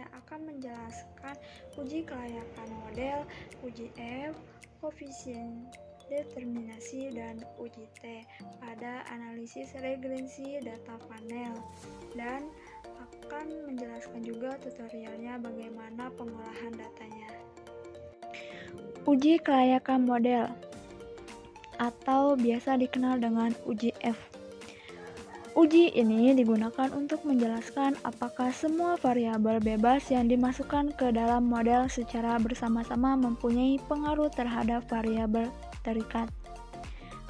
saya akan menjelaskan uji kelayakan model, uji F, koefisien determinasi, dan uji T pada analisis regresi data panel, dan akan menjelaskan juga tutorialnya bagaimana pengolahan datanya. Uji kelayakan model atau biasa dikenal dengan uji F. Uji ini digunakan untuk menjelaskan apakah semua variabel bebas yang dimasukkan ke dalam model secara bersama-sama mempunyai pengaruh terhadap variabel terikat.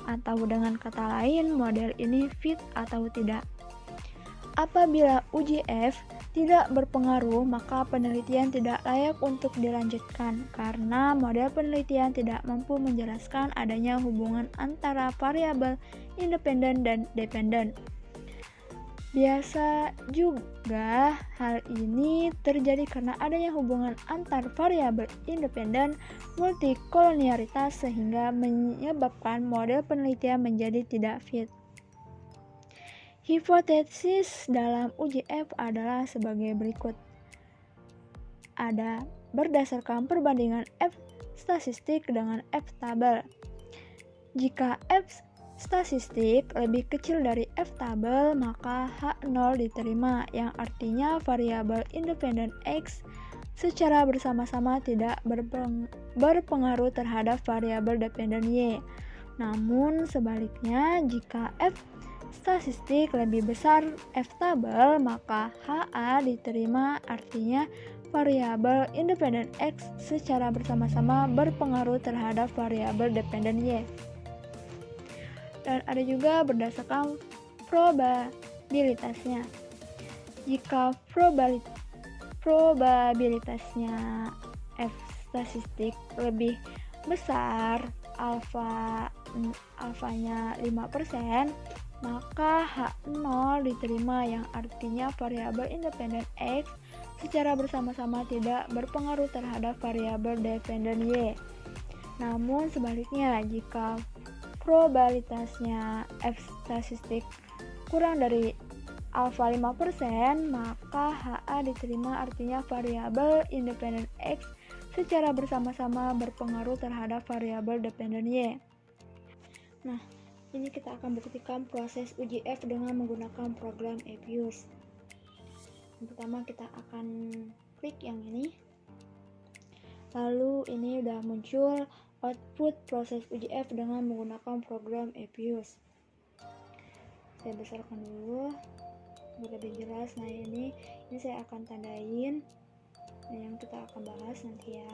Atau dengan kata lain, model ini fit atau tidak. Apabila uji F tidak berpengaruh, maka penelitian tidak layak untuk dilanjutkan karena model penelitian tidak mampu menjelaskan adanya hubungan antara variabel independen dan dependen. Biasa juga hal ini terjadi karena adanya hubungan antar variabel independen multikolonialitas sehingga menyebabkan model penelitian menjadi tidak fit. Hipotesis dalam uji F adalah sebagai berikut. Ada berdasarkan perbandingan F statistik dengan F tabel. Jika F statistik lebih kecil dari F tabel, maka H0 diterima, yang artinya variabel independen X secara bersama-sama tidak berpengaruh terhadap variabel dependen Y. Namun sebaliknya, jika F statistik lebih besar F tabel, maka HA diterima, artinya variabel independen X secara bersama-sama berpengaruh terhadap variabel dependen Y. Dan ada juga berdasarkan probabilitasnya. Jika probabilitasnya F statistik lebih besar, alfanya 5%, maka H0 diterima, yang artinya variabel independen X secara bersama-sama tidak berpengaruh terhadap variabel dependen Y. Namun sebaliknya, jika probabilitasnya F statistik kurang dari alfa 5%, maka HA diterima, artinya variabel independen X secara bersama-sama berpengaruh terhadap variabel dependen Y. Nah, ini kita akan buktikan proses uji F dengan menggunakan program Epius. Yang pertama kita akan klik yang ini. Lalu ini udah muncul output proses uji F dengan menggunakan program Epius. Saya besarkan dulu biar lebih jelas. Nah ini saya akan tandain yang kita akan bahas nanti ya.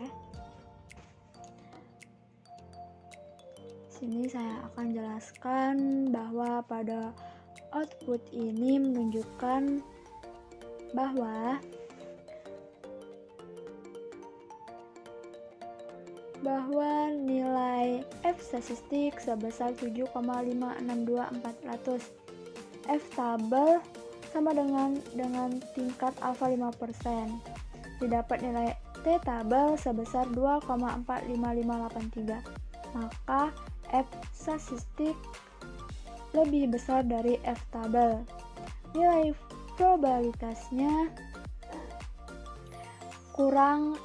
Sini saya akan jelaskan bahwa pada output ini menunjukkan bahwa nilai F statistik sebesar 7,562400. F tabel sama dengan tingkat alfa 5%. Didapat nilai T tabel sebesar 2,45583. Maka F statistik lebih besar dari F tabel. Nilai probabilitasnya kurang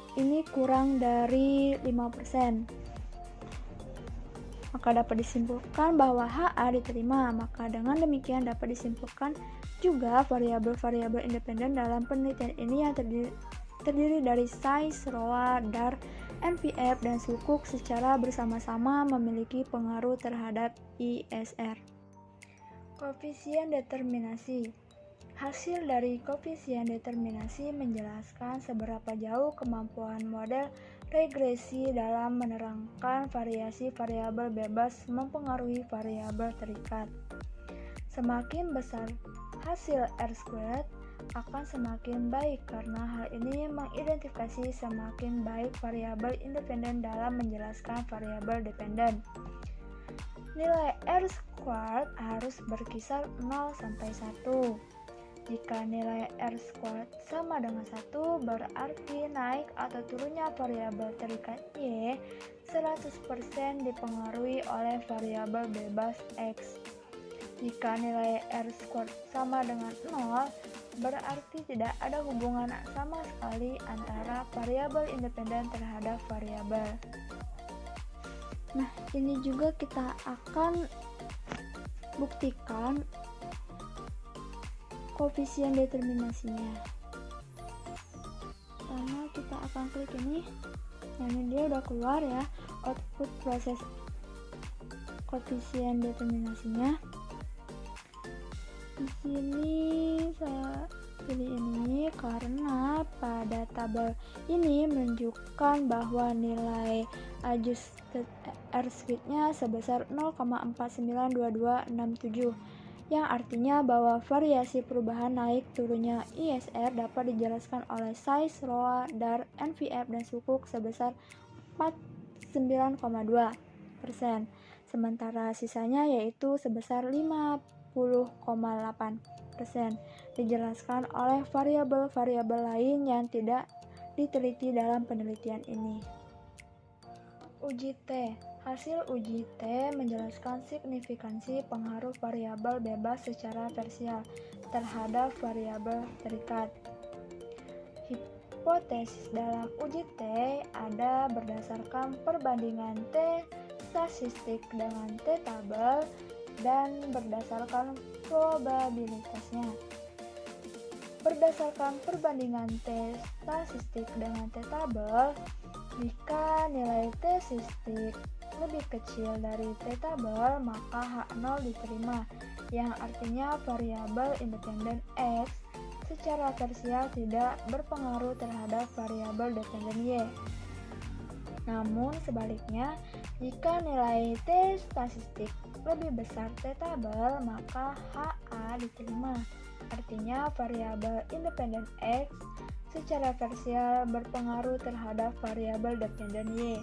dari 5%. Maka dapat disimpulkan bahwa HA diterima. Maka dengan demikian dapat disimpulkan juga variabel-variabel independen dalam penelitian ini yang terdiri dari size, ROA, DAR, NPF, dan sukuk secara bersama-sama memiliki pengaruh terhadap ISR. Koefisien determinasi. Hasil dari koefisien determinasi menjelaskan seberapa jauh kemampuan model regresi dalam menerangkan variasi variabel bebas mempengaruhi variabel terikat. Semakin besar hasil R-squared akan semakin baik karena hal ini mengidentifikasi semakin baik variabel independen dalam menjelaskan variabel dependen. Nilai R-squared harus berkisar 0 sampai 1. Jika nilai R-squared sama dengan 1, berarti naik atau turunnya variabel terikat Y 100% dipengaruhi oleh variabel bebas X. Jika nilai R-squared sama dengan 0, berarti tidak ada hubungan sama sekali antara variabel independen terhadap variabel. Nah, ini juga kita akan buktikan koefisien determinasinya. Pertama kita akan klik ini. Nah, ini dia udah keluar ya output proses koefisien determinasinya. Di sini saya pilih ini karena pada tabel ini menunjukkan bahwa nilai adjusted airspeed-nya sebesar 0,492267, yang artinya bahwa variasi perubahan naik turunnya ISR dapat dijelaskan oleh size ROA, DAR, NVF, dan sukuk sebesar 49,2%, sementara sisanya yaitu sebesar 50,8% dijelaskan oleh variabel-variabel lain yang tidak diteliti dalam penelitian ini. Uji T. Hasil uji T menjelaskan signifikansi pengaruh variabel bebas secara parsial terhadap variabel terikat. Hipotesis dalam uji T ada berdasarkan perbandingan T statistik dengan T tabel dan berdasarkan probabilitasnya. Berdasarkan perbandingan T statistik dengan T tabel, jika nilai T statistik lebih kecil dari T tabel, maka H0 diterima, yang artinya variabel independen X secara parsial tidak berpengaruh terhadap variabel dependen Y. Namun sebaliknya, jika nilai T statistik lebih besar T tabel, maka HA diterima, artinya variabel independen X secara parsial berpengaruh terhadap variabel dependen Y.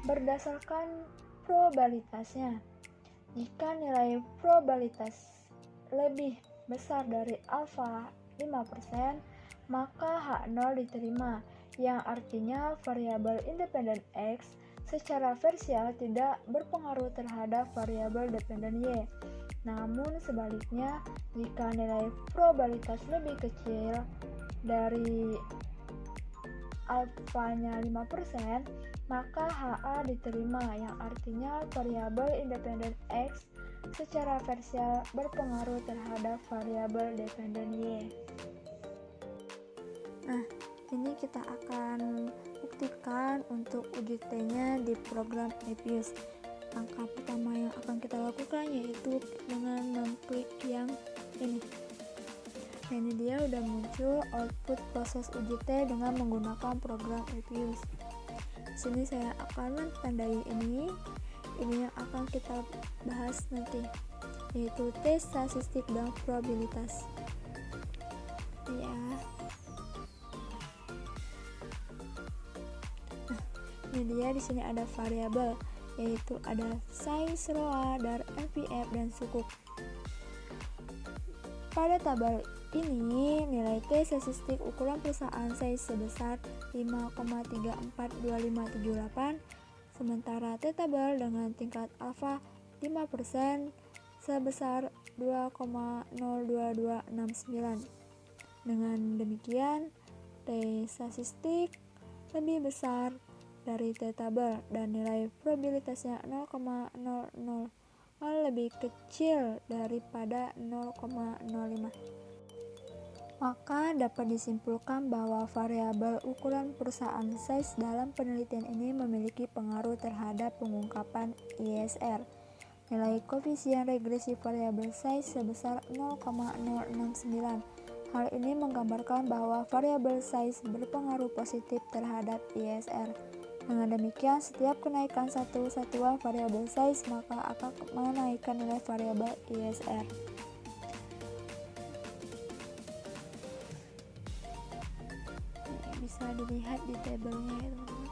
Berdasarkan probabilitasnya, jika nilai probabilitas lebih besar dari alfa 5%, maka H0 diterima, yang artinya variabel independen X secara parsial tidak berpengaruh terhadap variabel dependen Y. Namun sebaliknya, jika nilai probabilitas lebih kecil dari alfanya 5%, maka HA diterima, yang artinya variabel independen X secara parsial berpengaruh terhadap variabel dependen Y. Nah, ini kita akan buktikan untuk uji T-nya di program Nebius. Langkah pertama yang akan kita lakukan yaitu dengan mengklik yang ini. Nah, ini dia udah muncul output proses uji T dengan menggunakan program Nebius. Di sini saya akan tandai ini yang akan kita bahas nanti, yaitu T statistik dan probabilitas. Ya. Nah, ini dia, di sini ada variabel, yaitu ada size ROA, DAR, NVF, dan sukuk. Pada tabel ini, nilai T statistik ukuran perusahaan size sebesar 5,342578, sementara T tabel dengan tingkat alfa 5% sebesar 2,02269. Dengan demikian, T statistik lebih besar dari T tabel dan nilai probabilitasnya 0,00 lebih kecil daripada 0,05. Maka dapat disimpulkan bahwa variabel ukuran perusahaan size dalam penelitian ini memiliki pengaruh terhadap pengungkapan ISR. Nilai koefisien regresi variabel size sebesar 0,069. Hal ini menggambarkan bahwa variabel size berpengaruh positif terhadap ISR. Dengan demikian, setiap kenaikan satu satuan variabel size maka akan menaikkan nilai variabel ISR. Ini bisa dilihat di tabelnya ya teman-teman.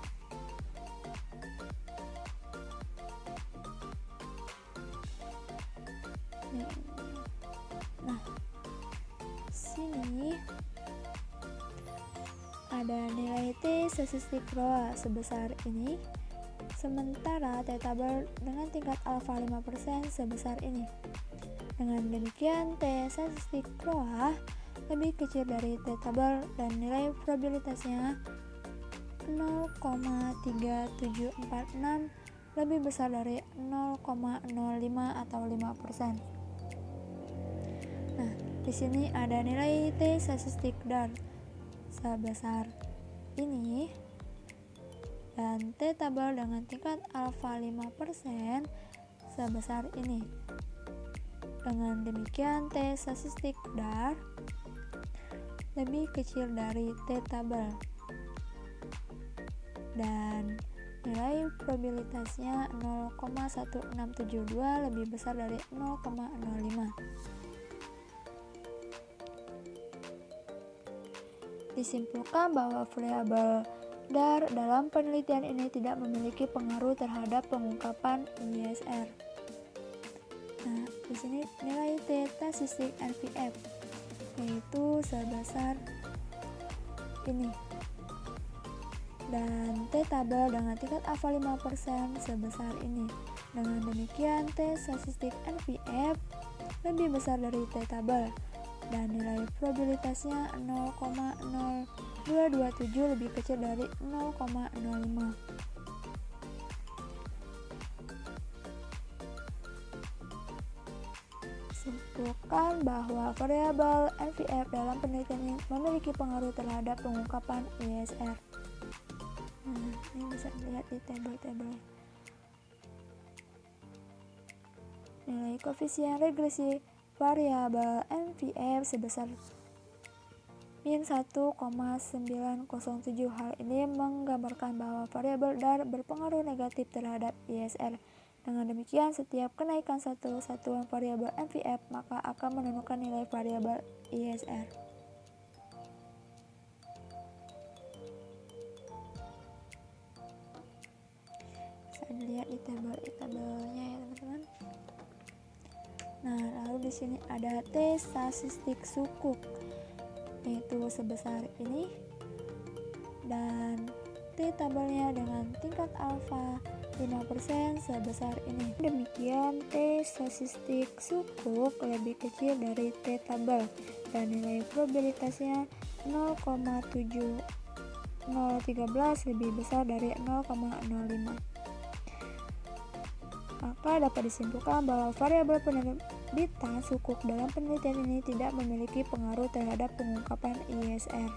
Nah, sini ada nilai T statistik ROA sebesar ini, sementara T tabel dengan tingkat alfa 5% sebesar ini. Dengan demikian, T statistik bawah lebih kecil dari T tabel dan nilai probabilitasnya 0,3746 lebih besar dari 0,05 atau 5%. Nah, di sini ada nilai T statistik DAR sebesar ini dan T tabel dengan tingkat alfa 5% sebesar ini. Dengan demikian, T statistik DAR lebih kecil dari T tabel dan nilai probabilitasnya 0,1672 lebih besar dari 0,05. Disimpulkan bahwa variabel DAR dalam penelitian ini tidak memiliki pengaruh terhadap pengungkapan ISR. Nah, di sini nilai T statistik NVF yaitu sebesar ini. Dan T tabel dengan tingkat alfa 5% sebesar ini. Dengan demikian, T statistik NVF lebih besar dari T tabel dan nilai probabilitasnya 0,0227 lebih kecil dari 0,05. Simpulkan bahwa variabel NVF dalam penelitian ini memiliki pengaruh terhadap pengungkapan ISR. Nah, ini bisa dilihat di tabel-tabel. Nilai koefisien regresi variabel NVF sebesar min 1,907. Hal ini menggambarkan bahwa variabel DAR berpengaruh negatif terhadap ISR. Dengan demikian, setiap kenaikan satu satuan variabel NVF maka akan menentukan nilai variabel ISR. Bisa dilihat di tabelnya ya teman-teman. Nah, lalu di sini ada T statistik sukuk yaitu sebesar ini dan T tabelnya dengan tingkat alfa 5% sebesar ini. Demikian, T statistik sukuk lebih kecil dari T tabel dan nilai probabilitasnya 0,7013 lebih besar dari 0,05. Maka dapat disimpulkan bahwa variabel penerbitan sukuk dalam penelitian ini tidak memiliki pengaruh terhadap pengungkapan ISR.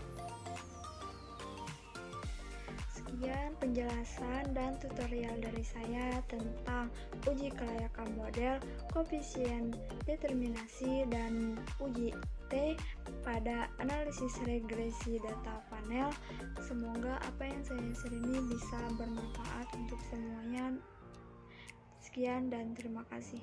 Sekian penjelasan dan tutorial dari saya tentang uji kelayakan model, koefisien determinasi, dan uji T pada analisis regresi data panel. Semoga apa yang saya share ini bisa bermanfaat untuk semuanya. Sekian dan terima kasih.